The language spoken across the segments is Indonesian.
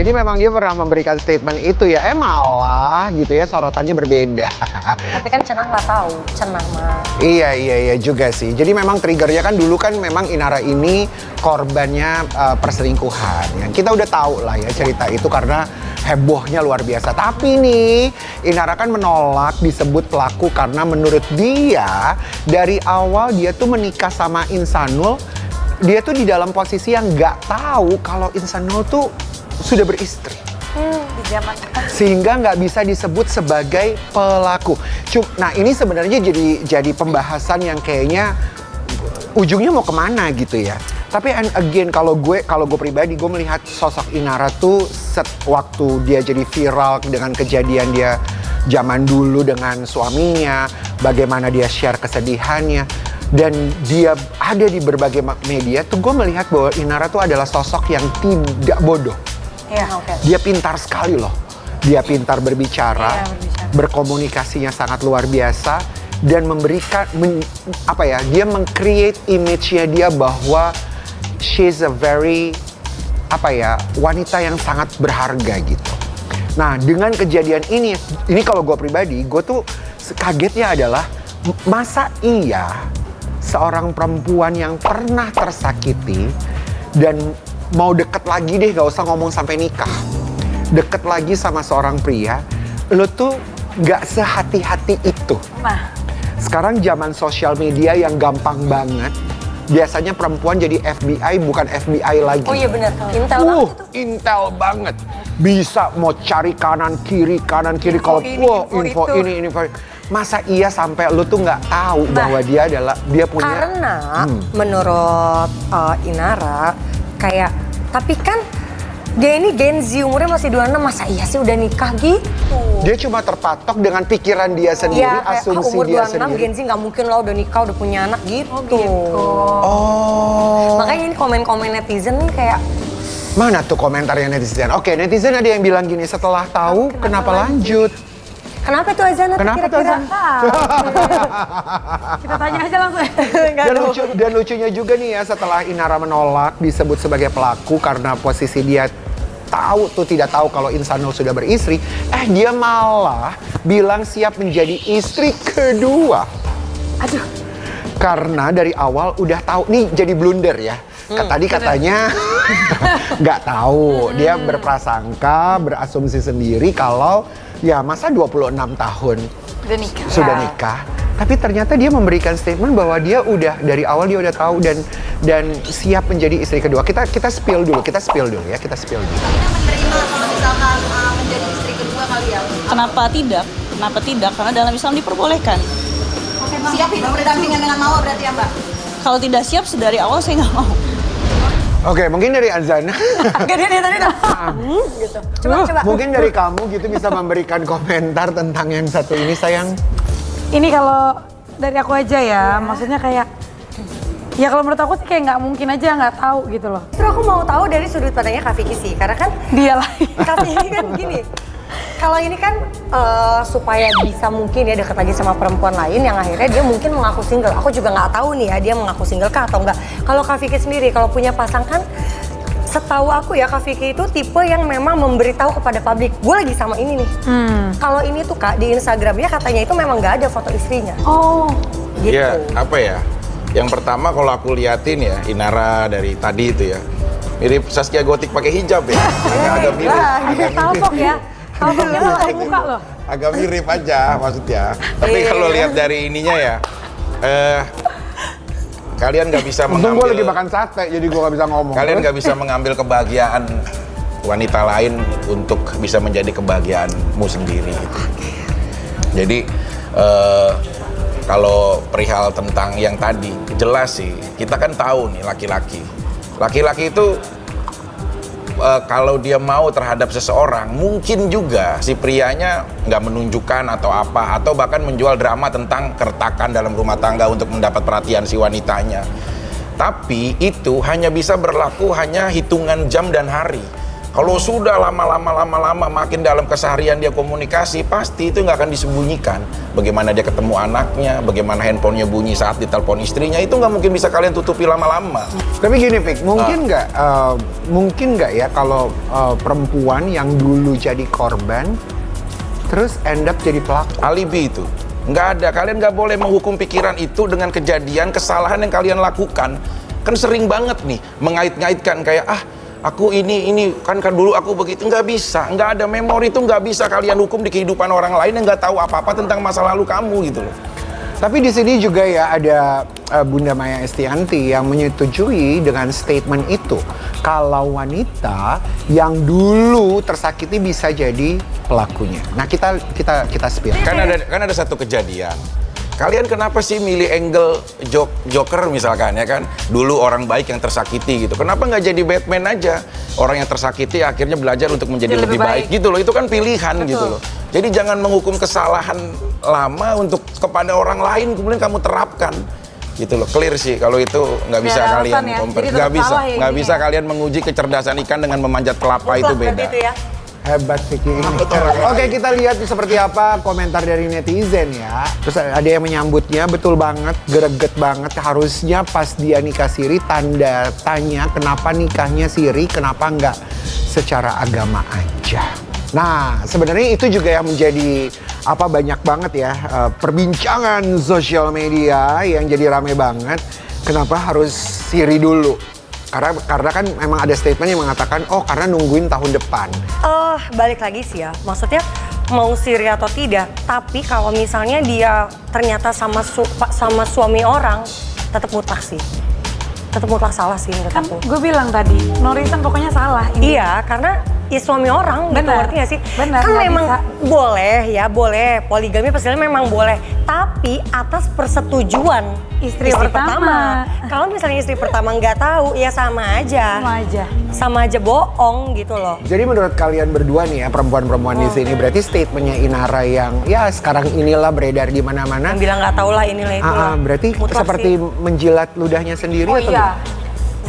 jadi memang dia pernah memberikan statement itu ya, malah gitu ya sorotannya berbeda. Tapi kan Cenah nggak tahu, Cenah mah. Iya juga sih. Jadi memang triggernya kan dulu kan memang Inara ini korbannya perselingkuhan. Ya. Kita udah tahu lah ya cerita itu karena hebohnya luar biasa. Tapi nih Inara kan menolak disebut pelaku karena menurut dia dari awal dia tuh menikah sama Insanul, dia tuh di dalam posisi yang nggak tahu kalau Insanul tuh sudah beristri. Di zaman Sehingga nggak bisa disebut sebagai pelaku. Nah ini sebenarnya jadi pembahasan yang kayaknya ujungnya mau kemana gitu ya. Tapi again kalau gue pribadi gue melihat sosok Inara tuh waktu dia jadi viral dengan kejadian dia zaman dulu dengan suaminya, bagaimana dia share kesedihannya, dan dia ada di berbagai media tuh gue melihat bahwa Inara tuh adalah sosok yang tidak bodoh. Iya, oke. Dia pintar sekali loh. Dia pintar berbicara, berkomunikasinya sangat luar biasa, dan memberikan, dia meng-create image-nya dia bahwa she's a very, wanita yang sangat berharga gitu. Nah, dengan kejadian ini kalau gue pribadi, gue tuh kagetnya adalah, masa iya seorang perempuan yang pernah tersakiti dan mau deket lagi deh, gak usah ngomong sampai nikah, deket lagi sama seorang pria, lo tuh gak sehati-hati itu. Nah, sekarang zaman sosial media yang gampang banget, biasanya perempuan jadi FBI bukan FBI lagi. oh iya benar, intel banget itu. Intel banget. Bisa mau cari kanan kiri kalau info ini. Masa iya sampai lu tuh nggak tahu bahwa dia punya. Karena menurut Inara kayak, tapi kan dia ini Gen Z umurnya masih 26, masa iya sih udah nikah gitu? Dia cuma terpatok dengan pikiran dia sendiri, Iya, kayak, asumsi umur dia 26 sendiri. Gen Z nggak mungkin lah udah nikah, udah punya anak gitu. Oh. Makanya ini komen-komen netizen nih kayak, Mana tuh komentarnya netizen? Oke, netizen ada yang bilang gini, setelah tahu kenapa lanjut? kenapa tuh Azana Kenapa tuh kira-kira? Azan? Kita tanya aja langsung. Dan lucunya juga nih ya, setelah Inara menolak disebut sebagai pelaku karena posisi dia tidak tahu kalau Insanul sudah beristri, dia malah bilang siap menjadi istri kedua. Aduh. Karena dari awal udah tahu, nih jadi blunder ya. Tadi katanya nggak tahu, dia berprasangka, berasumsi sendiri kalau ya masa 26 tahun sudah nikah. Tapi ternyata dia memberikan statement bahwa dia udah dari awal dia udah tahu dan siap menjadi istri kedua. Kita spill dulu ya. Menerima kalau misalkan menjadi istri kedua kali ya? Kenapa tidak? Karena dalam Islam diperbolehkan. Siap hidup berdampingan dengan Mawar berarti ya Mbak? Kalau tidak siap dari awal saya nggak mau. Oke, mungkin dari Azana. Dia tadi udah gitu. Coba. Mungkin dari kamu gitu bisa memberikan komentar tentang yang satu ini, sayang. Ini kalau dari aku aja ya, maksudnya kayak, ya kalau menurut aku sih kayak nggak mungkin aja nggak tahu gitu loh. Terus aku mau tahu dari sudut pandangnya Kak Vicky sih, karena kan Dia lah. Kak Vicky kan gini. Kalau ini kan supaya bisa mungkin ya deket lagi sama perempuan lain yang akhirnya dia mungkin mengaku single. Aku juga nggak tahu nih ya dia mengaku single kah atau enggak. Kalau Kak Vicky sendiri kalau punya pasangan, setahu aku ya Kak Vicky itu tipe yang memang memberitahu kepada publik, gue lagi sama ini nih. Kalau ini tuh Kak di Instagramnya katanya itu memang nggak ada foto istrinya. Oh. Gitu. Iya, apa ya? Yang pertama kalau aku liatin ya, Inara dari tadi itu ya, mirip Zaskia Gotik pakai hijab ya. Agak mirip. Agak talpok ya. Talpoknya malah ke muka loh. Agak mirip aja maksudnya. Tapi kalau lihat dari ininya ya, kalian nggak bisa Untung gue lagi mengambil. makan sate, jadi gue nggak bisa ngomong. Kalian nggak bisa mengambil kebahagiaan wanita lain untuk bisa menjadi kebahagiaanmu sendiri. Gitu. Jadi kalau perihal tentang yang tadi, jelas sih kita kan tahu nih laki-laki itu kalau dia mau terhadap seseorang, mungkin juga si prianya nggak menunjukkan atau bahkan menjual drama tentang keretakan dalam rumah tangga untuk mendapat perhatian si wanitanya. Tapi itu hanya bisa berlaku hanya hitungan jam dan hari. Kalau sudah lama-lama makin dalam keseharian dia komunikasi, pasti itu nggak akan disembunyikan. Bagaimana dia ketemu anaknya, bagaimana handphonenya bunyi saat ditelepon istrinya, itu nggak mungkin bisa kalian tutupi lama-lama. Tapi gini, Vic, mungkin nggak ya kalau perempuan yang dulu jadi korban, terus end up jadi pelaku? Alibi itu. Nggak ada, kalian nggak boleh menghukum pikiran itu dengan kejadian, kesalahan yang kalian lakukan. Kan sering banget nih, mengait-ngaitkan kayak, aku ini kan dulu aku begitu. Nggak bisa, nggak ada memori itu, nggak bisa kalian hukum di kehidupan orang lain yang nggak tahu apa-apa tentang masa lalu kamu gitu loh. Tapi di sini juga ya ada Bunda Maya Estianti yang menyetujui dengan statement itu. Kalau wanita yang dulu tersakiti bisa jadi pelakunya. Nah kita spill. Kan ada satu kejadian. Kalian kenapa sih milih angle Joker misalkan ya kan? Dulu orang baik yang tersakiti gitu. Kenapa nggak jadi Batman aja? Orang yang tersakiti akhirnya belajar untuk menjadi lebih baik gitu loh. Itu kan pilihan. Betul. Gitu loh. Jadi jangan menghukum kesalahan lama untuk kepada orang lain kemudian kamu terapkan. Gitu loh. Clear sih kalau itu nggak bisa kalian nggak bisa kalian menguji kecerdasan ikan dengan memanjat kelapa. Itu beda. Ya. Hebat Vicky ini. Oke, kita lihat seperti apa komentar dari netizen ya. Terus ada yang menyambutnya, betul banget, greget banget. Harusnya pas dia nikah siri tanda tanya kenapa nikahnya siri, kenapa nggak secara agama aja. Nah, sebenarnya itu juga yang menjadi banyak banget ya perbincangan sosial media yang jadi rame banget. Kenapa harus siri dulu? Karena kan memang ada statement yang mengatakan, karena nungguin tahun depan. Balik lagi sih ya, maksudnya mau siri atau tidak, tapi kalau misalnya dia ternyata sama suami orang, tetap mutlak sih. Tetap mutlak salah sih menurut aku. Gue bilang tadi, no reason pokoknya salah. Iya, karena suami orang, gitu, ngerti gak sih? Bener, kan memang bisa. boleh, poligami pastinya memang boleh, tapi atas persetujuan istri pertama. Kalau misalnya istri pertama nggak tahu, ya sama aja bohong gitu loh. Jadi menurut kalian berdua nih ya, perempuan-perempuan di sini, berarti statementnya Inara yang ya sekarang inilah beredar di mana-mana. Yang bilang nggak tahu lah inilah itulah. Berarti mutlak seperti sih. menjilat ludahnya sendiri atau iya,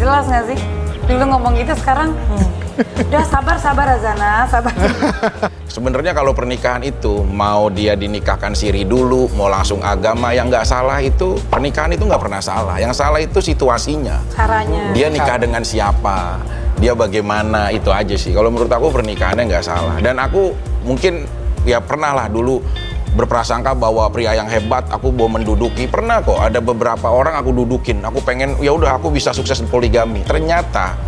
jelas nggak sih? Dulu ngomong gitu, sekarang udah sabar Azana, sabar. Sebenarnya kalau pernikahan itu mau dia dinikahkan siri dulu, mau langsung agama, yang nggak salah itu pernikahan itu nggak pernah salah. Yang salah itu situasinya. Caranya. Dia nikah dengan siapa, dia bagaimana, itu aja sih. Kalau menurut aku pernikahannya nggak salah. Dan aku mungkin ya pernah lah dulu berprasangka bahwa pria yang hebat aku mau menduduki. Pernah kok ada beberapa orang aku dudukin. Aku pengen ya udah aku bisa sukses poligami. Ternyata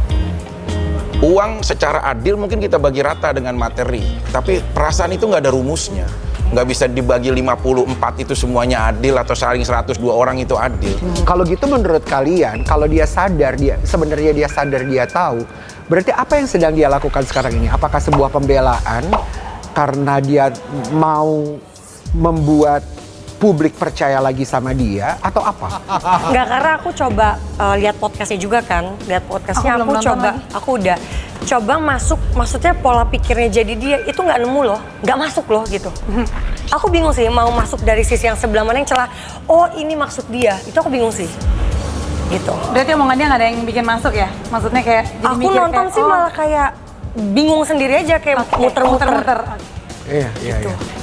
uang secara adil mungkin kita bagi rata dengan materi, tapi perasaan itu nggak ada rumusnya. Nggak bisa dibagi 54 itu semuanya adil atau saling 102 orang itu adil. Kalau gitu menurut kalian, kalau dia sadar, sebenarnya dia sadar, dia tahu, berarti apa yang sedang dia lakukan sekarang ini? Apakah sebuah pembelaan karena dia mau membuat publik percaya lagi sama dia atau apa? Enggak, karena aku coba lihat podcastnya juga kan. Lihat podcastnya aku udah coba masuk, maksudnya pola pikirnya jadi dia itu nggak nemu loh, nggak masuk loh gitu. Aku bingung sih mau masuk dari sisi yang sebelah mana yang celah. Oh ini maksud dia, itu aku bingung sih. Gitu. Berarti omongannya nggak ada yang bikin masuk ya? Maksudnya kayak jadi aku mikir nonton kayak, sih malah kayak bingung sendiri aja kayak muter-muter. Iya.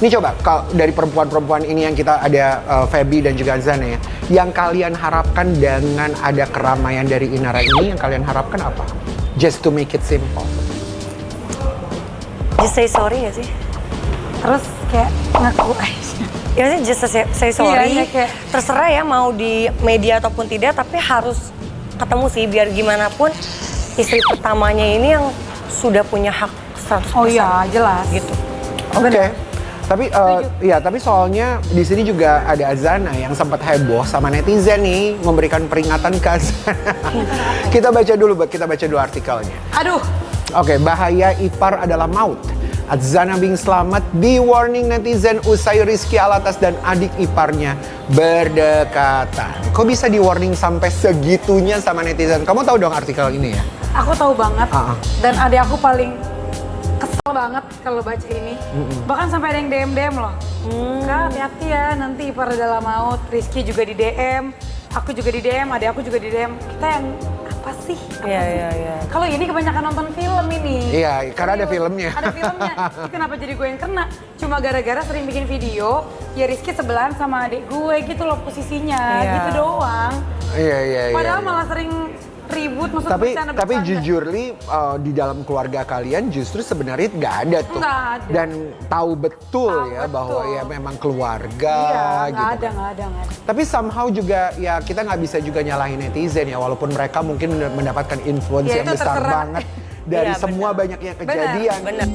Ini coba dari perempuan-perempuan ini yang kita ada Feby dan juga Azana ya, yang kalian harapkan dengan ada keramaian dari Inara ini, yang kalian harapkan apa? Just to make it simple. Just say sorry gak sih? Terus kayak ngaku aja. Ya sih just say sorry. Iya, kayak terserah ya mau di media ataupun tidak, tapi harus ketemu sih biar gimana pun istri pertamanya ini yang sudah punya hak 100%. Oh iya, jelas Gitu. Oke. Tapi soalnya di sini juga ada Azana yang sempat heboh sama netizen nih, memberikan peringatan ke Azana. Kita baca dulu artikelnya. Aduh. Oke, bahaya ipar adalah maut. Azana Bing Slamet di warning netizen usai Rizky Alatas dan adik iparnya berdekatan. Kok bisa di warning sampai segitunya sama netizen? Kamu tahu dong artikel ini ya? Aku tahu banget. Dan adik aku paling kesel banget kalau baca ini. Bahkan sampai ada yang DM loh. Kak, hati-hati ya, nanti ipar adalah maut. Rizky juga di DM, aku juga di DM, adik aku juga di DM. Kita yang apa sih? Apa Iya, sih? iya, iya. Kalau ini kebanyakan nonton film ini. Iya, karena ada filmnya. Ada filmnya. Ini kenapa jadi gue yang kena? Cuma gara-gara sering bikin video, ya Rizky sebelahan sama adik gue gitu loh posisinya, Iya. gitu doang. Iya. Padahal iya. malah sering ribut, maksud Tapi bercanda-bercanda. jujur Li, di dalam keluarga kalian justru sebenarnya nggak ada tuh. Nggak ada. Dan tahu betul Tahu ya bahwa betul. ya memang keluarga Iya, gitu. nggak ada. Tapi somehow juga ya kita nggak bisa juga nyalahin netizen ya, walaupun mereka mungkin mendapatkan influence Ya, yang itu besar terserah. banget dari Iya, semua benar. banyaknya kejadian. Bener.